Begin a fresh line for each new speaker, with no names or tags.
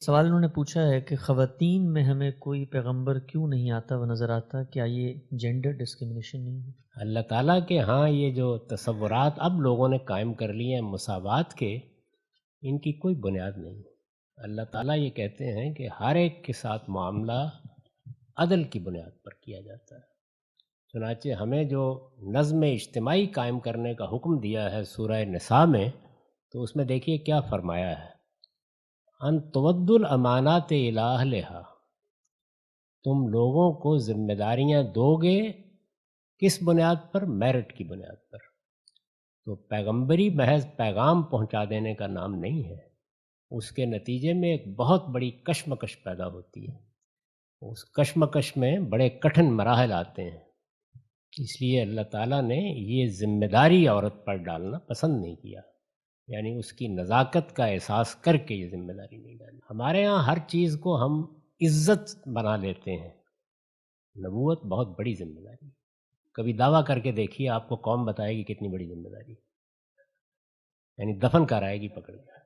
سوال انہوں نے پوچھا ہے کہ خواتین میں ہمیں کوئی پیغمبر کیوں نہیں آتا و نظر آتا؟ کیا یہ جینڈر ڈسکرمنیشن نہیں ہے؟
اللہ تعالیٰ کے ہاں یہ جو تصورات اب لوگوں نے قائم کر لیے ہیں مساوات کے، ان کی کوئی بنیاد نہیں۔ اللہ تعالیٰ یہ کہتے ہیں کہ ہر ایک کے ساتھ معاملہ عدل کی بنیاد پر کیا جاتا ہے۔ چنانچہ ہمیں جو نظم اجتماعی قائم کرنے کا حکم دیا ہے سورہ نساء میں، تو اس میں دیکھیے کیا فرمایا ہے، ان تودوا الامانات الی اہلہا، تم لوگوں کو ذمہ داریاں دو گے کس بنیاد پر؟ میرٹ کی بنیاد پر۔ تو پیغمبری محض پیغام پہنچا دینے کا نام نہیں ہے، اس کے نتیجے میں ایک بہت بڑی کشمکش پیدا ہوتی ہے، اس کشمکش میں بڑے کٹھن مراحل آتے ہیں۔ اس لیے اللہ تعالیٰ نے یہ ذمہ داری عورت پر ڈالنا پسند نہیں کیا، یعنی اس کی نزاکت کا احساس کر کے یہ ذمہ داری نہیں ڈالی۔ ہمارے ہاں ہر چیز کو ہم عزت بنا لیتے ہیں، نبوت بہت بڑی ذمہ داری ہے۔ کبھی دعویٰ کر کے دیکھیے، آپ کو قوم بتائے گی کتنی بڑی ذمہ داری ہے، یعنی دفن کرائے گی پکڑ کے۔